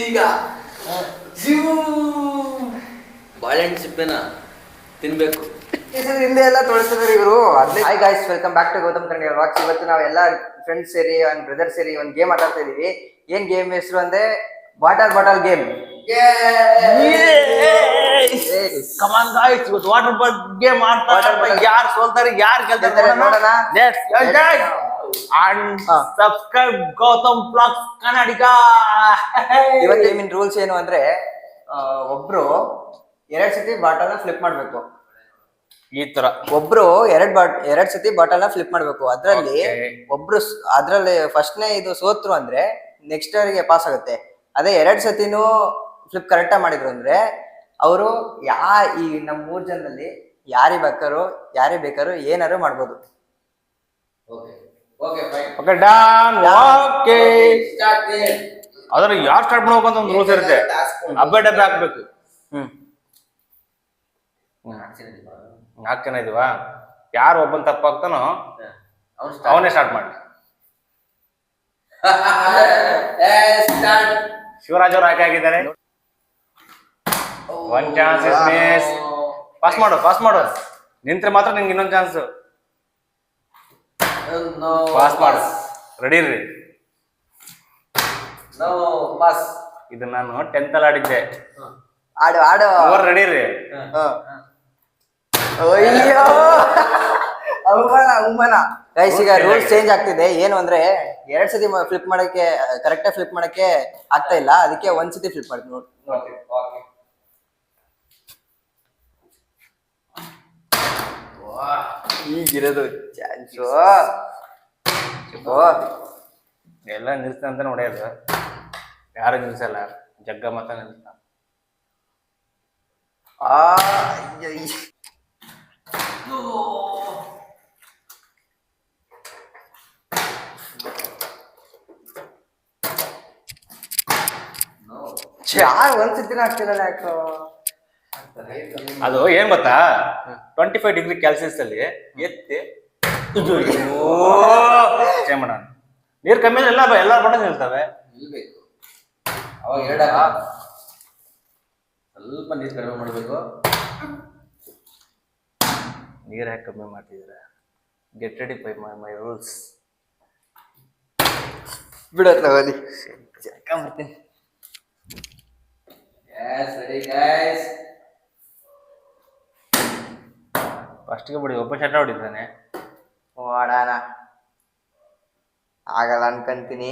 ಈಗ ಬಾಳೆಹಣ್ಣು ಸಿಪ್ಪೆನ ತಿನ್ಬೇಕು. ಹಿಂದೆ ಎಲ್ಲ ತೋರಿಸ್ತಿದ್ರು ಇವರು. Hi guys, welcome back to Gautam Kannada vlogs. ಇವತ್ತು ನಾವೆಲ್ಲ ಫ್ರೆಂಡ್ಸ್ ಸೇರಿ ಒಂದು ಬ್ರದರ್ ಸೇರಿ ಒಂದು ಗೇಮ್ ಆಟಾಡ್ತಾ ಇದೀವಿ. ಏನ್ ಗೇಮ್ ಹೆಸರು ಅಂದ್ರೆ ವಾಟರ್ ಗೇಮ್. ಕಮಾನ್ ಗಾಯ್ಸ್, ಇವತ್ತು ವಾಟರ್ ಬಾಟಲ್ ಗೇಮ್ ಆಡ್ತಾರೆ. ಯಾರು ಸೋಲ್ತಾರೆ ಯಾರು ಗೆಲ್ತಾರೆ ನೋಡೋಣ. Let's enjoy and subscribe Gautam blogs Kannadiga. ಇವತ್ತು ಗೇಮಿನ ರೂಲ್ಸ್ ಏನು ಅಂದ್ರೆ ಒಬ್ರು 2 ಸತಿ ಬಾಟಲ್ ನ ಫ್ಲಿಪ್ ಮಾಡ್ಬೇಕು. ಈ ತರ ಒಬ್ರು ಎರಡ್ ಸತಿ ಬಾಟಲ್ ನ ಫ್ಲಿಪ್ ಮಾಡ್ಬೇಕು. ಅದ್ರಲ್ಲಿ ಫಸ್ಟ್ನೇ ಇದು ಸೋತ್ರು ಅಂದ್ರೆ ನೆಕ್ಸ್ಟ್ ಅವರಿಗೆ ಪಾಸ್ ಆಗುತ್ತೆ. ಅದೇ 2 ಸತಿನೂ ಫ್ಲಿಪ್ ಕರೆಕ್ಟಾಗಿ ಮಾಡಿದ್ರು ಅಂದ್ರೆ ಅವರು ಈ ನಮ್ಮ 3 ಜನದಲ್ಲಿ ಯಾರಿಗೆ ಬೇಕಾದ್ರು ಏನಾದ್ರು ಮಾಡ್ಬೋದು. ಅದ್ರ ಯಾರು ಸ್ಟಾರ್ಟ್ ಮಾಡ್ಬೇಕು ಅಂತ ಒಂದು ರೂಲ್ಸ್ ಇರುತ್ತೆ. ಹಬ್ಬ ಡಬ್ಬೆ ಹಾಕ್ಬೇಕು. 4 ಜನ ಇದೀವಾ, ಯಾರು ಒಬ್ಬನ್ ತಪ್ಪಾಗ್ತಾನೋ ಅವನೇ ಸ್ಟಾರ್ಟ್ ಮಾಡಿ. ಶಿವರಾಜ್ ಅವ್ರು ಆಯ್ಕೆ ಆಗಿದ್ದಾರೆ. ಒಂದ್ ಚಾನ್ಸ್ ಇಸ್ ಮಿಸ್. ಪಾಸ್ ಮಾಡು. ನಿಂತ್ರೆ ಮಾತ್ರ ನಿಂಗೆ ಇನ್ನೊಂದು ಚಾನ್ಸ್. ಪಾಸ್ ಮಾಡು. ರೆಡಿ ರೀ. ಇದು ನಾನು 10th ಅಲ್ಲಿ ಆಡಿದ್ದೆ. ಆಡು ಓವರ್ ರೆಡಿ ರೀ. ಅಯ್ಯೋ ಅವಮಾನ ಗೈಸ್. ಈಗ ರೂಲ್ಸ್ ಚೇಂಜ್ ಆಗ್ತಿದೆ. ಏನು ಅಂದ್ರೆ 2 ಸತಿ ಫ್ಲಿಪ್ ಮಾಡಕ್ಕೆ ಕರೆಕ್ಟಾಗಿ ಫ್ಲಿಪ್ ಮಾಡಕ್ಕೆ ಆಗ್ತಾ ಇಲ್ಲ. ಅದಕ್ಕೆ 1 ಸತಿ ಫ್ಲಿಪ್ ಮಾಡ್ತೀನಿ ನೋಡಿ. ಈಗಿರೋದು ಚಾನ್ಸು. ಎಲ್ಲ ನಿಲ್ಸ ಅಂತ ನೋಡ್ಯೋದು. ಯಾರು ನಿಲ್ಸಲ್ಲ, ಜಗ್ಗ ಮಾತ್ರ ನಿಲ್ಸ. ಒಂದ್ಸತಿನ ಆಗ್ತಿರಲ್ಲ ಯಾಕೋ. ಅದು ಏನ್ ಗೊತ್ತಾ, 25 ಡಿಗ್ರಿ ಕ್ಯಾಲ್ಸಿಯಸ್ ಅಲ್ಲಿ ಎತ್ತಿ ಮಾಡೋಣ. ನೀರ್ ಕಮ್ಮಿ ಎಲ್ಲ ಬಣ್ಣ ನಿಲ್ತವೆ. ಅವಾಗ ಸ್ವಲ್ಪ ನೀರು ಕಡಿಮೆ ಮಾಡಬೇಕು. ನೀರ್ ಯಾಕೆ ಕಮ್ಮಿ ಮಾಡ್ತಿದ್ದೀರ? Get ready by my rules. ಬಿಡತ್ತ ಹೋಗಿ ಬರ್ತೀನಿ. ಫಸ್ಟ್ಗೆ ಬಿಡಿ, ಒಬ್ಬ ಶಟ ಹೊಡಿತಾನೆ. ಓಡಾನ ಆಗಲ್ಲ ಅನ್ಕಂತೀನಿ.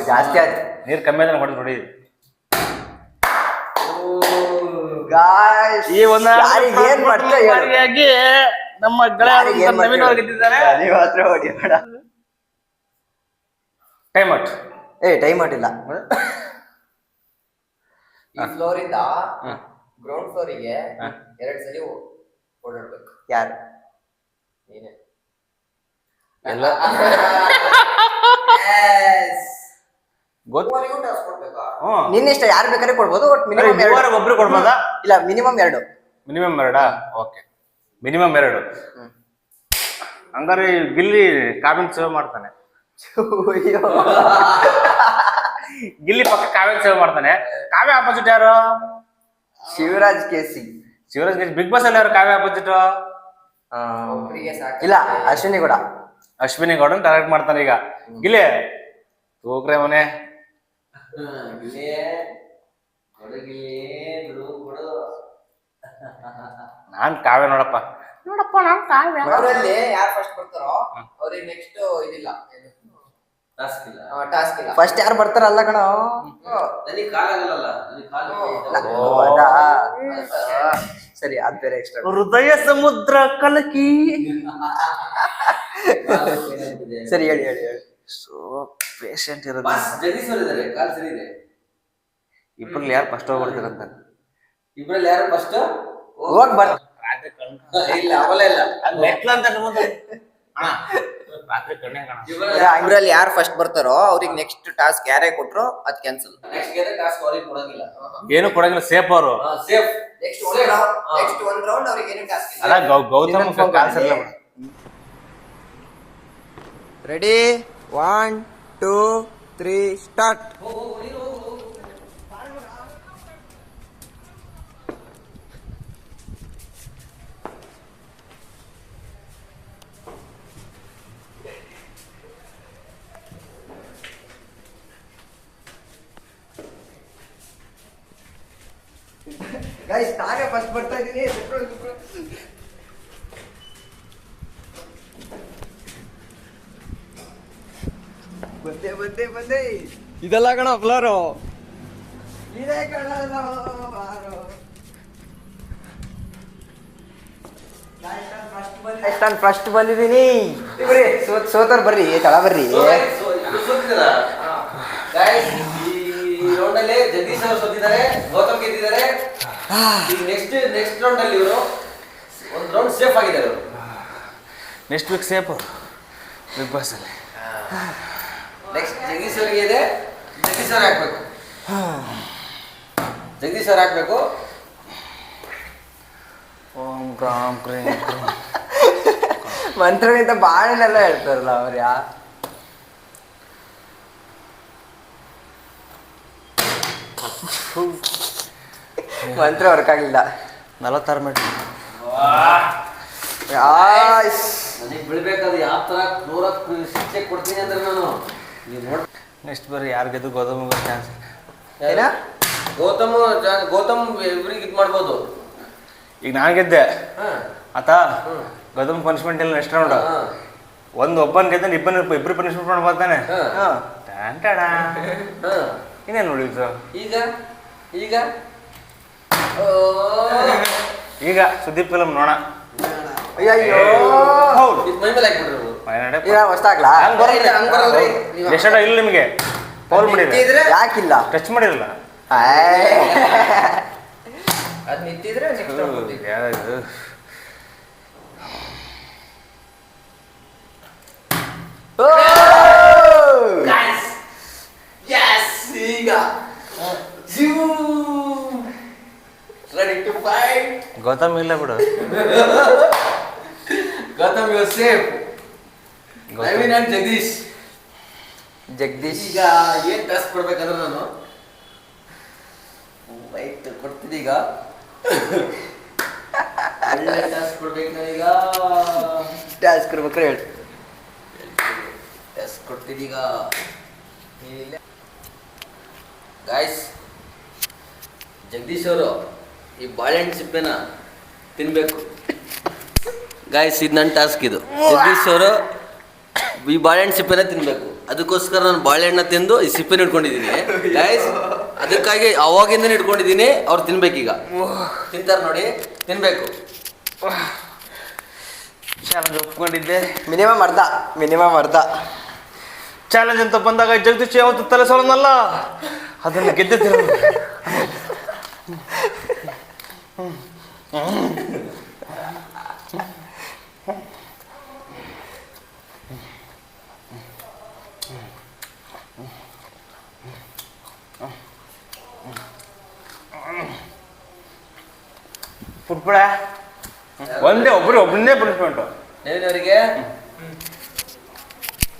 ಜಾಸ್ತಿ ಆಯ್ತು. ನೀರ್ ಕಮ್ಮಿ ಆದ್ರೆ ಹೊಡೆದು ನೋಡಿ. ಈ ಒಂದು ಏನ್ ಮಾಡ್ತಾರೆ ನಮ್ಮ ನವೀನ್ ಅವ್ರು ಗೆದ್ದಿದ್ದಾರೆ. Time out. ಟೈಮ್ ಔಟ್ ಇಲ್ಲ. ಈ ಫ್ಲೋರ್ ಇಂದ ಗ್ರೌಂಡ್ ಫ್ಲೋರಿಗೆ 2 ಸರಿ ಓಡಾಡ್ಬೇಕು. ಯಾರು? ನೀನೆ. ಎಲ್ಲ ನಿನ್ನಿಷ್ಟ, ಯಾರು ಬೇಕಾದ್ರೆ ಕೊಡ್ಬೋದು. ಒಬ್ರು ಕೊಡ್ಬೋದಾ? ಇಲ್ಲ, ಮಿನಿಮಮ್ 2. ಮಿನಿಮಮ್ 2. Okay, minimum 2. ಹಂಗಾರೆ ಗಿಲ್ಲಿ ಕಾವ್ಯನ್ ಸೇವ್ ಮಾಡ್ತಾನೆ. ಗಿಲ್ಲಿ ಪಕ್ಕ ಕಾವ್ಯನ್ ಸೇವ್ ಮಾಡ್ತಾನೆ. ಕಾವ್ಯ ಆಪೋಸಿಟ್ ಯಾರು? ಶಿವರಾಜ್ ಕೇಸಿ. ಬಿಗ್ ಬಾಸ್ ಅಲ್ಲಿ ಯಾರು ಕಾವ್ಯ ಆಪೋಸಿಟ್? ಇಲ್ಲ, ಅಶ್ವಿನಿ ಗೌಡನ್ ಡೈರೆಕ್ಟ್ ಮಾಡ್ತಾನೆ. ಈಗ ಗಿಲ್ಲಿ ತೂಕ್ರೆ ಮನೆ. ನಾನ್ ಕಾವ್ಯ ನೋಡಪ್ಪ ನಾನ್ ಕಾವ್ಯ. ಅವರಲ್ಲಿ ಯಾರು ಫಸ್ಟ್ ಬರ್ತಾರೋ ಅವ್ರಿಗೆ ನೆಕ್ಸ್ಟ್ ಇದಿಲ್ಲ, ಟಾಸ್ಕ್ ಇಲ್ಲ. ಫಸ್ಟ್ ಯಾರು ಬರ್ತಾರಲ್ಲ ಕಣ. ಸರಿ, ಅದ್ ಬೇರೆ ಎಕ್ಸ್ಟ್ರಾ. ಹೃದಯ ಸಮುದ್ರ ಕಲಕಿ. ಸರಿ, ಹೇಳಿ. ಸೋ ಪೇಷಂಟ್ ಇರೋದು. ಇಬ್ರಲ್ಲಿ ಯಾರು ಫಸ್ಟ್ ಹೋಗ್ಬಿಡ್ತಾರಂತ. ಇಬ್ರಲ್ಲಿ ಯಾರು ಫಸ್ಟ್ ಹೋಗ್ ಬರ್. ಇಲ್ಲ, ಅವಲೇ ಇಲ್ಲ. ಮೆಟ್ಲು ಅಂತ ಇವ್ರಲ್ಲಿ ಯಾರು ಫಸ್ಟ್ ಬರ್ತಾರೋ ಅವ್ರಿಗೆ ನೆಕ್ಸ್ಟ್ ಟಾಸ್ಕ್ ಯಾರೇ ಕೊಟ್ರು ಅದ್ ಕ್ಯಾನ್ಸಲ್. ಏನು ಕೊಡಂಗಿಲ್ಲ, ಸೇಫ್ ಅವರು. ನೆಕ್ಸ್ಟ್ ಒಂದ್ ರೌಂಡ್ ಅವ್ರಿಗೆ ಏನು ಟಾಸ್ಕ್ ಇಲ್ಲ. ಅಲ್ಲ, ಗೌತಮ್ ರೆಡಿ 1 2 3 ಸ್ಟಾರ್ಟ್. ಗೈಸ್ ನಾನೇ ಫಸ್ಟ್ ಬರ್ತಾ ಇದ್ದೀನಿ. ಬಂದೆ ಇದೆಲ್ಲ ಕಣ ಫ್ಲೋರು ಇದೇ ಕಣಲ್ಲ ಬಾರೋ. ನಾನು ಫಸ್ಟ್ ಬಂದಿದ್ದೀನಿ. ಸೋತರ್ ಬರ್ರಿ ತಳ ಬರ್ರಿ. ಈ ರೌಂಡ್ ಅಲ್ಲಿ ಜಗದೀಶ್ ಅವರು ಸೋತಿದ್ದಾರೆ, ಗೌತಮ್ ಗೆದ್ದಿದ್ದಾರೆ. ನೆಕ್ಸ್ಟ್ ರೌಂಡ್ ಅಲ್ಲಿ ಇವರು ಒಂದು ರೌಂಡ್ ಸೇಫ್ ಆಗಿದ್ದಾರೆ. ಅವರು next week safe Bigg Boss ಅಲ್ಲಿ. ನೆಕ್ಸ್ಟ್ ಜಗದೀಶ್ ಅವರಿಗೆ ಇದೆ, ಜಗದೀಶ್ ಅವ್ರು ಹಾಕ್ಬೇಕು. ಜಗದೀಶ್ ಅವ್ರು ಹಾಕ್ಬೇಕು. ಓಂ ಕ್ರಾಂ ಕ್ರೀಂ ಮಂತ್ರಗಿಂತ ಬಾಳೆನೆಲ್ಲ ಹೇಳ್ತಾರಲ್ಲ ಅವ್ರು. ಮಂತ್ರ ವರ್ಕ್ ಆಗಲಿಲ್ಲ. 46 ಮಿನಿಟ್ ನನಗೆ ಬಿಡ್ಬೇಕಾದ್ರೆ ಯಾವ ಥರ ಕ್ರೂರ ಶಿಕ್ಷೆ ಕೊಡ್ತೀನಿ ಅಂದ್ರೆ ನಾನು ನೀವು ನೋಡಿ. ನೆಕ್ಸ್ಟ್ ಬರ್ರಿ ಯಾರು ಗೆದ್ದು ಗೌತಮ್ ಚಾನ್ಸ್. ಏನ ಗೌತಮ್ ಇವ್ರಿಗೆ ಇದು ಮಾಡ್ಬೋದು. ಈಗ ನಾನು ಗೆದ್ದೆ ಆತ ಗೌತಮ್ ಪನಿಷ್ಮೆಂಟ್ ಇಲ್ಲ. ನೆಕ್ಸ್ಟ್ ರೌಂಡ್ ಒಬ್ಬನ್ ಗೆದ್ದ ಇಬ್ಬರು ಪನಿಷ್ಮೆಂಟ್ ಮಾಡ್ಬೋದಾನೆ. ಇನ್ನೇನು ನೋಡಿದ್ರು ಈಗ ಈಗ ಸುದೀಪ್ ಫಿಲಮ್ ನೋಡ. ಅಯ್ಯೋ ಮೈ ಮೇಲೆ ಹಾಕ್ಬಿಟ್ರು. ಹೊಸ್ತಾಗ್ಲಾ ಎಷ್ಟ ಇಲ್ಲ ನಿಮಗೆ ಪೌಲ್ ಮಾಡಿದ್ರೆ ಯಾಕಿಲ್ಲ ಟಚ್ ಮಾಡಿರಲ್ಲ. ಅದ್ ನಿಂತಿದ್ರೆ ಯಾವ್ದು ಈಗ ರೆಡಿ ಟು ಫೈಟ್. ಗೌತಮ್ ಇಲ್ಲ ಬಿಡು. Gautam you safe. Naveen and Jagadish. ಈಗ ಏನ್ ಟಾಸ್ಕ್ ಕೊಡ್ಬೇಕಂದ್ರೆ ನಾನು ವೈಟ್ ಕೊಡ್ತೀನಿ. ಈಗ ಒಳ್ಳೆ ಟಾಸ್ಕ್ ಕೊಡ್ಬೇಕು ನಾನೀಗ. ಟಾಸ್ಕ್ ಕೊಡ್ಬೇಕ್ರೆ ಹೇಳಿ. ಟಾಸ್ಕ್ ಕೊಡ್ತೀನಿ ಈಗ. ಗಾಯ್ಸ್, ಜಗದೀಶ್ ಅವರು ಈ ಬಾಳೆಹಣ್ಣು ಸಿಪ್ಪೆನ ತಿನ್ಬೇಕು. ಗಾಯ್ಸ್, ಇದು ನನ್ನ ಟಾಸ್ಕ್. ಇದು ಜಗದೀಶ್ ಅವರು ಈ ಬಾಳೆಹಣ್ಣು ಸಿಪ್ಪೆನ ತಿನ್ಬೇಕು. ಅದಕ್ಕೋಸ್ಕರ ನಾನು ಬಾಳೆಹಣ್ಣ ತಿಂದು ಈ ಸಿಪ್ಪೆನ ಇಟ್ಕೊಂಡಿದ್ದೀನಿ ಗಾಯ್ಸ್. ಅದಕ್ಕಾಗಿ ಅವಾಗಿಂದನೇ ಇಟ್ಕೊಂಡಿದ್ದೀನಿ. ಅವ್ರು ತಿನ್ಬೇಕೀಗ. ತಿಂತಾರೆ ನೋಡಿ, ತಿನ್ಬೇಕು. ಚಾಲೆಂಜ್ ಒಪ್ಕೊಂಡಿದ್ದೆ. ಮಿನಿಮಮ್ ಅರ್ಧ ಚಾಲೆಂಜ್ ಅಂತ ಬಂದಾಗ ಜಗದೀಶ್ ಯಾವತ್ತು ತಲೆ ಸೋಲನಲ್ಲ, ಅದನ್ನು ಗೆದ್ದಿದ್ದೀರ. ಪುಟ್ಬಿಡ ಒಬ್ಬನೇ ಪನಿಷ್ಮೆಂಟು. ನವೀನವರಿಗೆ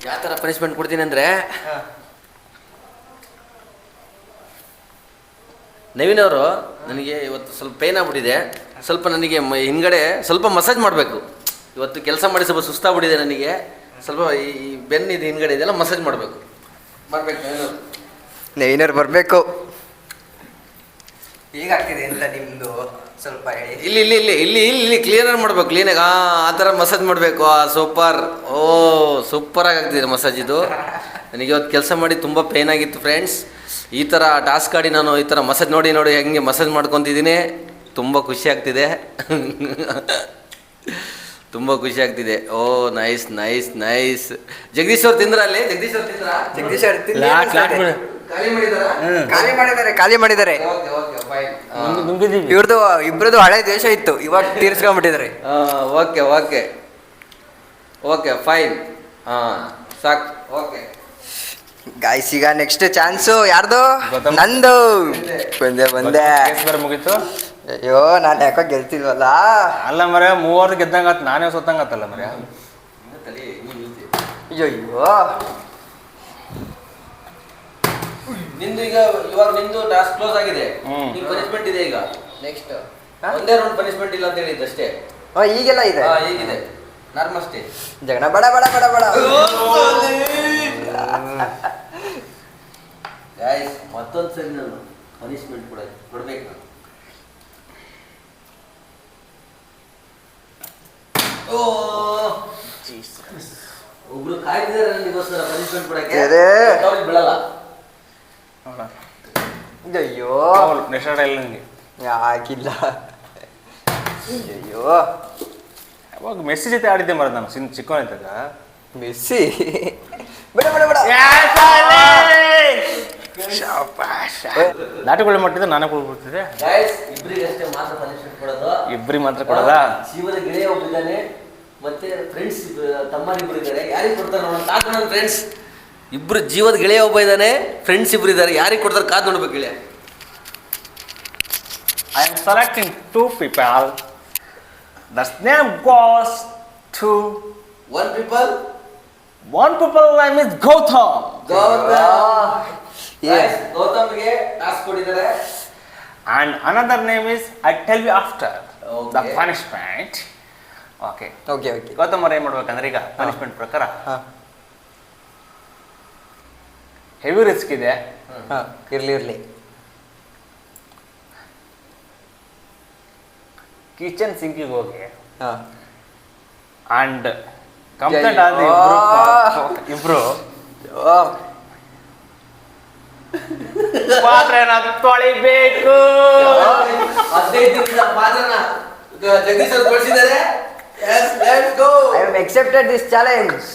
ಯಾವ ಥರ ಪನಿಷ್ಮೆಂಟ್ ಕೊಡ್ತೀನಿ ಅಂದರೆ, ನವೀನ್ ಅವರು ನನಗೆ ಇವತ್ತು ಸ್ವಲ್ಪ ಪೇನ್ ಆಗ್ಬಿಟ್ಟಿದೆ. ಸ್ವಲ್ಪ ನನಗೆ ಹಿಂದ್ಗಡೆ ಸ್ವಲ್ಪ ಮಸಾಜ್ ಮಾಡಬೇಕು. ಇವತ್ತು ಕೆಲಸ ಮಾಡಿ ಸ್ವಲ್ಪ ಸುಸ್ತಾಗ್ಬಿಟ್ಟಿದೆ ನನಗೆ. ಸ್ವಲ್ಪ ಈ ಬೆನ್ನು ಇದು ಹಿಂದ್ಗಡೆ ಇದೆಲ್ಲ ಮಸಾಜ್ ಮಾಡಬೇಕು. ನವೀನವ್ರು ಬರಬೇಕು. ಹೇಗಾಗ್ತಿದೆ ಅಂತ ನಿಮ್ಮದು ಸ್ವಲ್ಪ ಹೇಳಿ. ಇಲ್ಲಿ ಇಲ್ಲಿ ಇಲ್ಲಿ ಇಲ್ಲಿ ಇಲ್ಲಿ ಕ್ಲೀನಾಗಿ ಮಾಡಬೇಕು. ಕ್ಲೀನಾಗಿ ಆ ಥರ ಮಸಾಜ್ ಮಾಡಬೇಕು. ಸೂಪರ್. ಸೂಪರಾಗಿ ಆಗ್ತಿದೆ ಮಸಾಜ್ ಇದು. ನನಗೆ ಇವತ್ತು ಕೆಲಸ ಮಾಡಿ ತುಂಬ ಪೇನ್ ಆಗಿತ್ತು ಫ್ರೆಂಡ್ಸ್. ಈ ಥರ ಟಾಸ್ಕ್ ಆಡಿ ನಾನು ಈ ಥರ ಮಸಾಜ್ ನೋಡಿ ಹೆಂಗೆ ಮಸಾಜ್ ಮಾಡ್ಕೊತಿದ್ದೀನಿ. ತುಂಬ ಖುಷಿ ಆಗ್ತಿದೆ. ತುಂಬ ಖುಷಿ ಆಗ್ತಿದೆ. Nice nice nice. ಜಗದೀಶ್ ಅವ್ರು ತಿಂದ್ರ ಅಲ್ಲಿ? ಜಗದೀಶ್ ಅವ್ರು ಖಾಲಿ ಮಾಡಿದ್ದಾರೆ. ಇವ್ರದ್ದು ಇಬ್ರದ್ದು ಹಳೆ ದೇಶ ಇತ್ತು, ಇವಾಗ ತೀರ್ಸ್ಕೊಂಡ್ಬಿಟ್ಟಿದ್ದಾರೆ. Okay okay okay fine. ಸಾಕು. ಓಕೆ ಗಾಯ್ಸ್, ಈಗ ನೆಕ್ಸ್ಟ್ ಚಾನ್ಸು ಯಾರ್ದು? ನಂದು. ಬಂದೆ ಮುಗೀತು. ಅಯ್ಯೋ, ನಾನು ಯಾಕೋ ಗೆಲ್ತಿಲ್ವಲ್ಲ. ಅಲ್ಲ ಮರ 3 ಗೆದ್ದಂಗ ನಾನೇ ಸೋತಂಗತ್ತಲ್ಲ ಮರ. ಅಯ್ಯೋ ನಿಂದು ಈಗ ಇವಾಗ ನಿಂದು ಟಾಸ್ಕ್ ಕ್ಲೋಸ್ ಆಗಿದೆ. ನಿಂಗೆ ಪನಿಷ್ಮೆಂಟ್ ಇದೆ ಈಗ. ನೆಕ್ಸ್ಟ್ ಒಂದೇ ರೌಂಡ್ ಪನಿಷ್ಮೆಂಟ್ ಇಲ್ಲ ಅಂತ ಹೇಳಿದ್ದು ಅಷ್ಟೇ. ಈಗೆಲ್ಲ ಇದೆ. ಈಗಿದೆ ನಾರ್ಮಲ್ ಅಷ್ಟೇ. ಜಗಣ ಬಡ ಬಡ ಬಡ ಬಡ. ಗಾಯ್ಸ್ ಮತ್ತೊಂದು ಸರಿ ನಾನು ಪನಿಷ್ಮೆಂಟ್ ಕೊಡ್ಬೇಕು ನಾನು. ಒಬ್ರು ಕಾಯ್ತಿದ್ದಾರೆ ನನಗೋಸ್ಕರ ಪನಿಷ್ಮೆಂಟ್ ಕೊಡಕ್ಕೆ. ಅವ್ರಿಗೆ ಬಿಡಲ್ಲ. ಅಯ್ಯೋ ನೆಕ್ಸ್ಟ್ ಇಲ್ಲ ನನಗೆ ಯಾಕಿಲ್ಲ. ಅಯ್ಯೋ ಅವಾಗ ಮೆಸ್ಸಿ ಜೊತೆ ಆಡಿದ್ದೆ ಮರ ನಾನು ಚಿಕ್ಕವನಿದ್ದಾಗ. ಮೆಸ್ಸಿ ಬಿಡ ಬಿಡ ಬಿಡ. ನಾಟಕಗಳು ಮಟ್ಟಿದ್ದೆ ನಾನೇ ಕೊಡ್ಬಿಡ್ತಿದ್ದೆ. ಗಾಯ್ಸ್ ಇಬ್ಬರಿಗಷ್ಟೇ ಮಾತ್ರ ಪನಿಷ್ಮೆಂಟ್ ಕೊಡೋದು. ಇಬ್ಬರಿಗೆ ಮಾತ್ರ ಕೊಡೋದಾ? ಜೀವನ ಗೆಳೆಯ ಒಬ್ಬಿದ್ದಾನೆ ಮತ್ತೆ ಫ್ರೆಂಡ್ಸ್ ತಮ್ಮರಿಬ್ರು ಇದ್ದಾರೆ. ಯಾರಿಗೆ ಕೊಡ್ತಾರೆ ನೋಡೋಣ ಕಾದು ನೋಡೋಣ ಫ್ರೆಂಡ್ಸ್. ಇಬ್ರು ಜೀವದ ಗೆಳೆಯ ಒಬ್ಬ ಇದ್ದಾನೆ, ಫ್ರೆಂಡ್ಸ್ ಇಬ್ರು ಇದ್ದಾರೆ. ಯಾರಿಗೆ ಕೊಡ್ತಾರೆ ಕಾದು ನೋಡ್ಬೇಕು ಗೆಳೆಯ. I am selecting 2 people. The name goes to One people name is Gautam. ಗೌತಮ್ಗೆ ಟಾಸ್ಕ್ ಕೊಟ್ಟಿದ್ದಾರೆ. And another name is I tell you after the Okay. punishment. Okay. Okay okay. Gautam ಅವ್ರು ಏನು ಮಾಡ್ಬೇಕಂದ್ರೆ ಈಗ ಪನಿಷ್ಮೆಂಟ್ ಪ್ರಕಾರ ಹೆವಿ ರಿಸ್ಕ್ ಇದೆ. ಇರ್ಲಿ ಇರ್ಲಿ. ಕಿಚನ್ ಸಿಂಕಿಗೆ ಹೋಗಿ ಹಾ ಅಂಡ್ ಕಂಪ್ಲೇಂಟ್ ಆದ ಇಬ್ರು ಪಾತ್ರೆ ಏನಾದ್ರು ತೊಳಿಬೇಕು. 15 ದಿನದ ಪಾತ್ರನ ಜಗದೀಶ್ ಅವರು ಕೊಡಿಸಿದ್ದಾರೆ. I have accepted this challenge.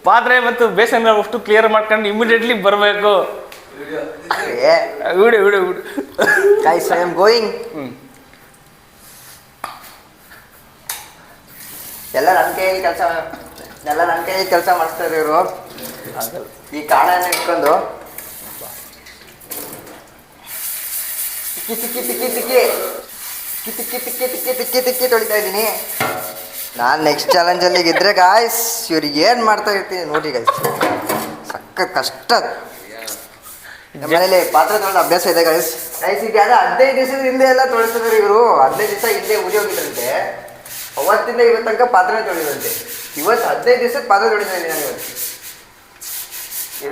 ಪಾತ್ರೆ ಮತ್ತು ಬೇಸನ್ ಅಷ್ಟು ಕ್ಲಿಯರ್ ಮಾಡ್ಕೊಂಡು ಇಮಿಡಿಯೇಟ್ಲಿ ಬರಬೇಕು. Video guys I am going. ಎಲ್ಲ ನನ್ನ ಕೈಯಲ್ಲಿ ಕೆಲಸ ಮಾಡಿಸ್ತಾರೆ ಇವರು. ಈ ಕಾಣನ ಇಟ್ಕೊಂಡು ತಿಕ್ಕಿ ತೊಳಿತಾ ಇದ್ದೀನಿ. ನಾನು ನೆಕ್ಸ್ಟ್ ಚಾಲೆಂಜಲ್ಲಿ ಗೆದ್ರೆ ಗಾಯ್ಸ್ ಇವ್ರಿಗೆ ಏನು ಮಾಡ್ತಾ ಇರ್ತೀನಿ ನೋಡಿ ಗಾಯ್ಸ್. ಸಖತ್ ಕಷ್ಟ. ನಮ್ಮ ಮನೇಲಿ ಪಾತ್ರೆ ತೊಳೆದ ಅಭ್ಯಾಸ ಇದೆ ಗಾಯ್ಸ್. ಈಗ ಯಾವ್ದು 15 ದಿವಸದ ಹಿಂದೆ ಎಲ್ಲ ತೊಳಿಸ್ತಿದ್ರು ಇವರು. 15 ದಿವಸ ಹಿಂದೆ ಊರಿ ಹೋಗಿದ್ರಂತೆ. ಅವತ್ತಿಂದ ಇವತ್ತು ತನಕ ಪಾತ್ರೆ ತೊಳಿದಂತೆ. ಇವತ್ತು 15 ದಿವಸಕ್ಕೆ ಪಾತ್ರೆ ತೊಳಿತಾ ಇದ್ದೀನಿ ನಾನು ಇವತ್ತು.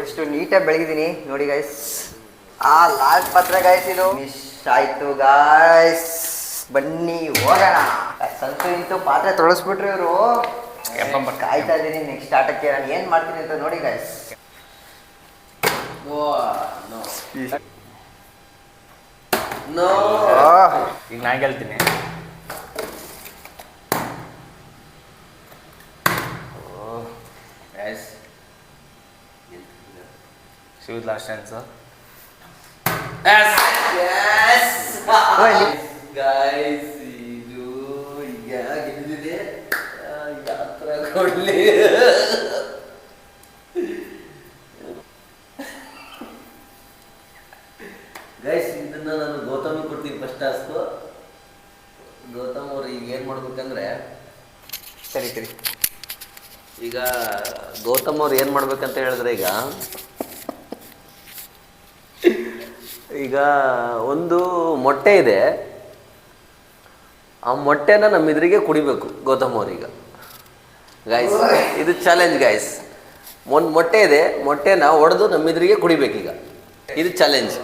ಎಷ್ಟು ನೀಟಾಗಿ ಬೆಳಗಿದ್ದೀನಿ ನೋಡಿ ಗಾಯ್ಸ್. ಲಾಸ್ಟ್ ಪಾತ್ರೆ ಗಾಯ್ಸ್ ಇದು ಮಿಸ್ ಆಯ್ತು ಗಾಯ್ಸ್. ಬನ್ನಿ ಹೋಗೋಣ. ಸಂತು ಇಂತು ಪಾತ್ರೆ ತೊಳಸ್ಬಿಟ್ರು ಇವರು. ಕಾಯ್ತಾ ಇದ್ದೀನಿ ನೆಕ್ಸ್ಟ್ ಆಟಕ್ಕೆ ನಾನು ಏನು ಮಾಡ್ತೀನಿ ಅಂತ ನೋಡಿ ಗಾಯ್ಸ್. ಈಗ ನಾನು ಗೆಲ್ತೀನಿ. ಶಿವದ್ ಲಾಸ್ಟ್ ಚಾನ್ಸ್. ಗೈಸ್ ಇದು ಗೆದ್ದಿದೆ. ಯಾತ್ರ ಕೊಡ್ಲಿ. ಗೈಸ್ ಇದನ್ನ ನಾನು ಗೌತಮ್ ಕೊಡ್ತೀನಿ ಫಸ್ಟ್ ಟಾಸ್ಕ್. ಗೌತಮ್ ಅವ್ರು ಈಗ ಏನ್ ಮಾಡ್ಬೇಕಂದ್ರೆ ಸರಿ ಈಗ ಗೌತಮ್ ಅವ್ರು ಏನು ಮಾಡ್ಬೇಕಂತ ಹೇಳಿದ್ರೆ ಈಗ ಒಂದು ಮೊಟ್ಟೆ ಇದೆ. ಆ ಮೊಟ್ಟೆನ ನಮ್ಮ ಎದುರಿಗೆ ಕುಡಿಬೇಕು ಗೌತಮ್ ಅವ್ರೀಗ. ಗಾಯ್ಸ್ ಇದು ಚಾಲೆಂಜ್ ಗಾಯ್ಸ್. ಒಂದು ಮೊಟ್ಟೆ ಇದೆ, ಮೊಟ್ಟೆನ ಒಡೆದು ನಮ್ಮ ಎದುರಿಗೆ ಕುಡಿಬೇಕೀಗ. ಇದು ಚಾಲೆಂಜ್.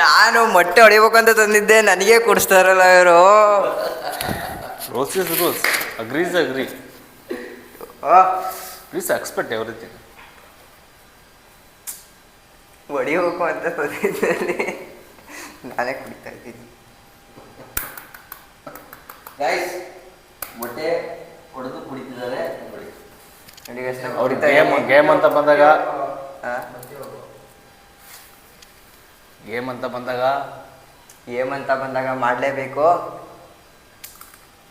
ನಾನು ಮೊಟ್ಟೆ ಹೊಡಿಬೇಕು ಅಂತ ತಂದಿದ್ದೆ, ನನಗೆ ಕುಡಿಸ್ತಾರಲ್ಲ ಇವರು. Rules is rules, agrees agri, please expect everything. ಹೊಡಿಬೇಕು ಅಂತ ತಂದಿದ್ದಲ್ಲಿ ನಾನೇ ಕುಡಿತಾ ಇದ್ದೀನಿ. ಗೈಸ್ ಮೊಟ್ಟೆ ಹೊಡೆದು ಕುಡಿತಿದ್ದಾರೆ. ಅವ್ರಿಗೆ ಗೇಮ್ ಅಂತ ಬಂದಾಗ ಏಮಂತ ಬಂದಾಗ ಮಾಡಲೇಬೇಕು.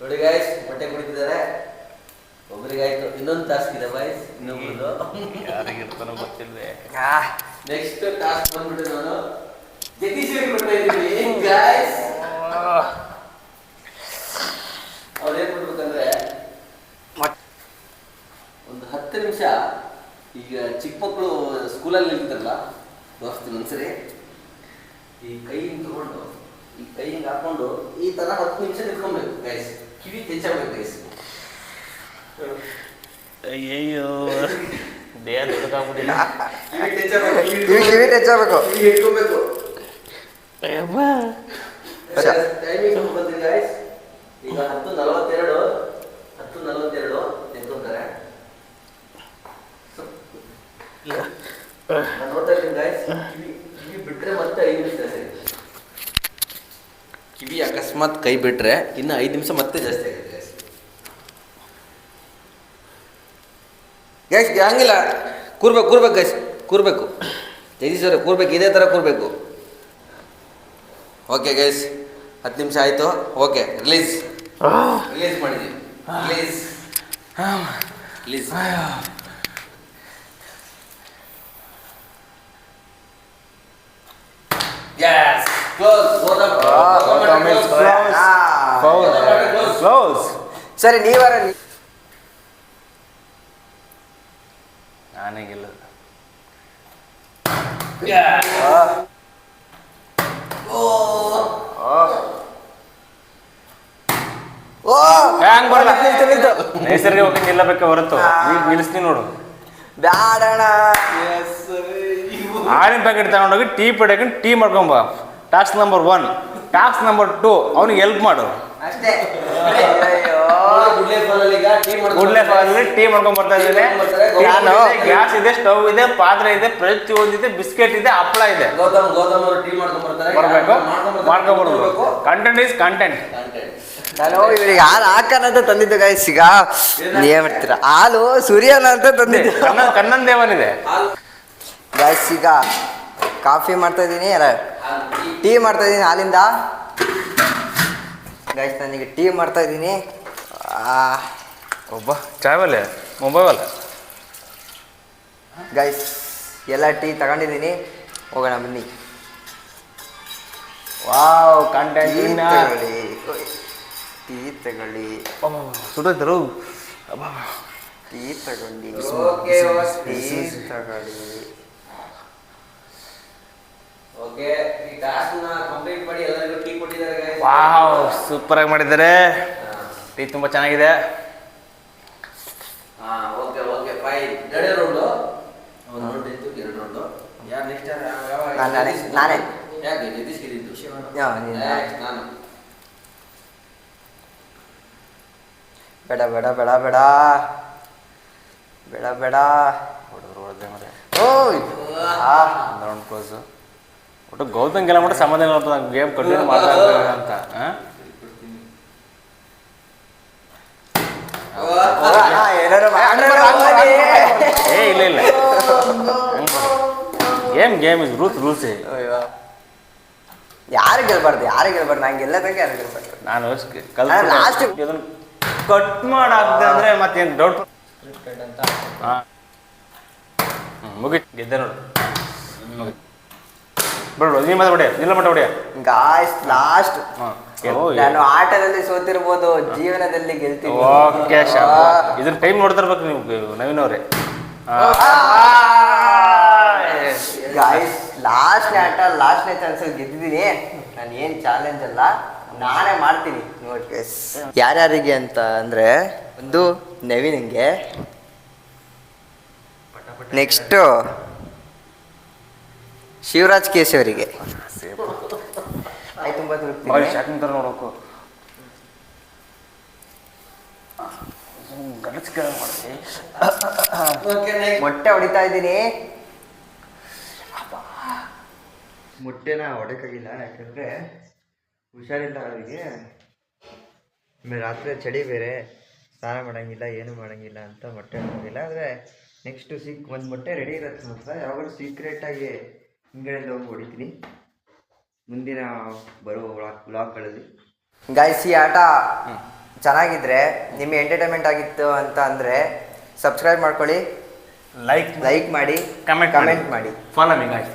ನೋಡಿ ಗೈಸ್ ಮೊಟ್ಟೆ ಕುಡಿತಿದ್ದಾರೆ. ಒಬ್ಬರಿಗಾಯ್ತು, ಇನ್ನೊಂದು ಟಾಸ್ಕ್ ಇದೆ ಗೈಸ್. ಇನ್ನೊಬ್ರದ್ದು ಯಾರಿಗಿರ್ತಾನೋ ಗೊತ್ತಿಲ್ವೇ. ನೆಕ್ಸ್ಟ್ ಟಾಸ್ಕ್ ಬಂದ್ಬಿಟ್ಟು ನಾನು ಜಗದೀಶ್ವರಿಗೆ ಕೊಡ್ತಾ ಇದ್ದೀನಿ ಗೈಸ್. ಅವ್ರು ಏನ್ ಮಾಡ್ಬೇಕಂದ್ರೆ ಒಂದು ನಿಮಿಷ ಈಗ ಚಿಕ್ಕ ಮಕ್ಕಳು ಸ್ಕೂಲಲ್ಲಿ ನಿಲ್ತಾರಲ್ಲ ತೋರಿಸ್ತೀನಿ ಒಂದ್ಸರಿ. ಈ ಕೈ ಹಿಂಗೆ ತಗೊಂಡು ಈ ಕೈ ಹಿಂಗೆ ಹಾಕೊಂಡು ಈ ಥರ 10 ನಿಮಿಷ ನಿಂತ್ಕೊಬೇಕು ಗೈಸ್. ಕಿವಿ ತೆಚ್ಚಬೇಕು ಗೈಸ್. ಅಯ್ಯಯ್ಯೋ ದೇಹ ದೊಡ್ಡದಾಗ್ಬಿಟ್ಟಿಲ್ಲ. ಕಿವಿ ಟಚ್ ಆಗ್ಬೇಕು. ಕಿವಿ ಇಟ್ಕೊಬೇಕು. ಟೈಮಿಂಗ್ ಬಂದಿದೆ ಗೈಸ್. ಈಗ 10:42 ನಿಂತ್ಕೊಂತಾರೆ. ನಾನು ನೋಡ್ತಾ ಇದ್ದೀನಿ ಗೈಸ್. ಕಿವಿ ಬಿಟ್ರೆ ಮತ್ತೆ 5 ನಿಮಿಷ ಜಾಸ್ತಿ ಆಗುತ್ತೆ. ಕಿವಿ ಅಕಸ್ಮಾತ್ ಕೈ ಬಿಟ್ರೆ ಇನ್ನು 5 ನಿಮಿಷ ಮತ್ತೆ ಜಾಸ್ತಿ ಆಗುತ್ತೆ ಗೈಸ್. ಗೈಸ್ ಹಂಗಿಲ್ಲ, ಕೂರ್ಬೇಕು ಗೈಸ್, ಕೂರ್ಬೇಕು. ಜಗದೀಶ್ ಅವರೇ ಕೂರ್ಬೇಕು, ಇದೇ ಥರ ಕೂರ್ಬೇಕು. ಓಕೆ ಗೈಸ್, 10 ನಿಮಿಷ ಆಯಿತು. ಓಕೆ, ರಿಲೀಸ್ ಮಾಡಿದ್ದೀವಿ. Release Yes, close. ಕ್ಲೋಸ್. ಸರಿ ನೀವಾರ ನಾನೇ ಗೆಲ್ಲ. ಹ್ಯಾಂಗ್ ಬರಲ್ಲ, ನೈಸರ್ಗಿಕ ನಿಲ್ಲಬೇಕ ಹೊರತು ಈಗ ನಿಲ್ಲಿಸ್ತೀನಿ ನೋಡು. ಬ್ಯಾಡಣ. ಹಾಲಿನ ಪ್ಯಾಕೆಟ್ ತಗೊಂಡೋಗಿ ಟೀ ಪಡೆಕೊಂಡು ಟೀ ಮಾಡ್ಕೊಂಬ. Task number 1. ಟಾಸ್ಕ್ ನಂಬರ್ 2 ಅವನಿಗೆ ಹೆಲ್ಪ್ ಮಾಡು. ಅಷ್ಟೇ. ಗುಡ್ಲೆ ಫಾಲಲ್ಲಿ ಟೀ ಮಾಡ್ಕೊಂಡ್ ಬರ್ತಾ ಇದ್ದೇನೆ ನಾನು. ಗ್ಯಾಸ್ ಇದೆ, ಸ್ಟವ್ ಇದೆ, ಪಾತ್ರೆ ಇದೆ, ಪ್ರತಿಯೊಂದಿದೆ, ಬಿಸ್ಕೆಟ್ ಇದೆ, ಹಪ್ಪಳ ಇದೆ. ಗೌತಮ್ ಅವರು ಟೀ ಮಾಡ್ಕೊಂಡ್ ಬರ್ಬೇಕು, ಮಾಡ್ಕೊಂಡ್ಬರ್ಬೇಕು. Content is content. ನಾನು ಇವ್ರಿಗೆ ಹಾಲು ಹಾಕನಂತ ತಂದಿದ್ದು ಗಾಯ್ಸ್. ಈಗ ನೀವೇ ಮಾಡ್ತೀರ, ಹಾಲು ಸೂರ್ಯನ ಅಂತ ತಂದಿದ್ದು. ಕಣ್ಣನ್ ದೇವನಿದೆ ಗಾಯ್ಸ್. ಈಗ ಕಾಫಿ ಮಾಡ್ತಾ ಇದ್ದೀನಿ, ಅಲ್ಲ ಟೀ ಮಾಡ್ತಾ ಇದ್ದೀನಿ ಹಾಲಿಂದ. ಗಾಯ್ಸ್ ನಾನೀಗ ಟೀ ಮಾಡ್ತಾ ಇದ್ದೀನಿ. ಒಬ್ಬ ಚಾವಲ್ಲ ಮೊಬೈಲ್. ಗೈಸ್ ಎಲ್ಲ ಟೀ ತಗೊಂಡಿದ್ದೀನಿ, ಹೋಗೋಣ ಬನ್ನಿ. Wow, content. ಟೀ ತಗೊಳ್ಳಿ. ಸುಡಿದ್ರು ಟೀ ತಗೊಂಡು ಟೀ ತಗೊಳ್ಳಿ. ಓಕೆ, ಈ ಟಾಸ್ಕ್ ನ ಕಂಪ್ಲೀಟ್ ಮಾಡಿ ಎಲ್ಲರಿಗೂ ಟೀ ಕೊಟ್ಟಿದ್ದಾರೆ ಗೈಸ್. ವಾವ್, ಸೂಪರ್ ಆಗಿ ಮಾಡಿದ್ದಾರೆ. ಟೀ ತುಂಬಾ ಚೆನ್ನಾಗಿದೆ. Okay fine. ಎರಡೇ ರೌಂಡ್. ಒಂದು ರೌಂಡ್ ಇತ್ತು, 2 ರೌಂಡ್. ಯಾರು ನೆಕ್ಸ್ಟ್? ನಾನೇ. ಯಾಕೆ ಜಗದೀಶ್ ಗೆದ್ದಿದ್ದು? ನಾನು. ಬೇಡ ಬೇಡ ಬೇಡ ಬೇಡ ಬೇಡ ಬೇಡ. ಹೊಡೆದೆ ಮತ್ತೆ. ಓಯ್ ರೌಂಡ್ ಕ್ಲೋಸ್. ಒಟ್ಟು ಗೌತಮ್ ಗೆಲ್ಲ ಮಟ್ಟ ಸಮಾಧಾನ ಇರ್ತದೆ. ಗೇಮ್ ಕಂಟಿನ್ಯೂ ಮಾಡ್ತಾ ಅಂತ. ಏ ಇಲ್ಲ ಗೇಮ್ ಇಸ್ ರೂಲ್ಸ್. ಯಾರು ಗೆಲ್ಬಾರ್ದು, ನಂಗೆ ಗೆಲ್ಲಬೇಕು, ಯಾರು ಗೆಲ್ಬಾರ್ದು. ನಾನು ಲಾಸ್ಟ್ ಇದನ್ನು ಕಟ್ ಮಾಡಾಕ್ದೆ ಅಂದ್ರೆ ಮತ್ತೇನು ಡೌಟ್. ಮುಗಿತು, ಗೆದ್ದೆ ನೋಡು. ಬಿಡು, ನೀ ಮತ್ತೆ ಹೊಡೆಯ, ನಿಲ್ಲ ಮಟ್ಟ ಹೊಡೆಯ. Guys last. ನಾನು ಆಟದಲ್ಲಿ ಸೋತಿರ್ಬೋದು, ಜೀವನದಲ್ಲಿ ಗೆಲ್ತೀನಿ. ಓಕೆ, ಇದ್ರ ಟೈಮ್ ನೋಡ್ತಾ ಇರ್ಬೇಕು ನೀವು ನವೀನ್ ಅವರೇ. ಗಾಯ್ಸ್ ಲಾಸ್ಟ್ನೇ ಆಟ, ಲಾಸ್ಟ್ನೇ ಚಾನ್ಸಲ್ಲಿ ಗೆದ್ದಿದ್ದೀನಿ. ನಾನು ಏನು ಚಾಲೆಂಜ್ ಅಲ್ಲ, ನಾನೇ ಮಾಡ್ತೀನಿ ನೋಡಿ ಗೈಸ್. ಯಾರ್ಯಾರಿಗೆ ಅಂತ ಅಂದರೆ, ಒಂದು ನವೀನ್ಗೆ, ನೆಕ್ಸ್ಟು ಶಿವರಾಜ್ ಕೇಶ್ ಅವರಿಗೆ. ಆಯ್ತು, ತುಂಬ ಶಾಕಿಂಗ್ ಥರ ನೋಡೋಕು ಮೊಟ್ಟೆ ಹೊಡಿತಾ ಇದ್ದೀನಿ. ಮೊಟ್ಟೆನ ಹೊಡೆಯೋಕ್ಕಾಗಿಲ್ಲ, ಯಾಕಂದರೆ ಹುಷಾರಿಲ್ಲ ಅವರಿಗೆ. ಆಮೇಲೆ ರಾತ್ರಿ ಚಳಿ ಬೇರೆ, ಸ್ನಾನ ಮಾಡೋಂಗಿಲ್ಲ, ಏನು ಮಾಡೋಂಗಿಲ್ಲ ಅಂತ ಮೊಟ್ಟೆ ಹೊಡೋಂಗಿಲ್ಲ. ಆದರೆ ನೆಕ್ಸ್ಟು ಒಂದು ಮೊಟ್ಟೆ ರೆಡಿ ಇರುತ್ತೆ ಮಾತ್ರ, ಯಾವಾಗಲೂ ಸೀಕ್ರೆಟಾಗಿ ಹಿಂಗಡೆಯಿಂದ ಹೋಗಿ ಹೊಡಿತೀನಿ ಮುಂದಿನ ಬರುವ ವ್ಲಾಗ್ಗಳಲ್ಲಿ. ಗಾಯ್ಸ್, ಈ ಆಟ ಚೆನ್ನಾಗಿದ್ರೆ, ನಿಮಗೆ ಎಂಟರ್ಟೈನ್ಮೆಂಟ್ ಆಗಿತ್ತು ಅಂತ ಅಂದರೆ ಸಬ್ಸ್ಕ್ರೈಬ್ ಮಾಡ್ಕೊಳ್ಳಿ, ಲೈಕ್ ಮಾಡಿ, ಕಮೆಂಟ್ ಮಾಡಿ. Follow me guys.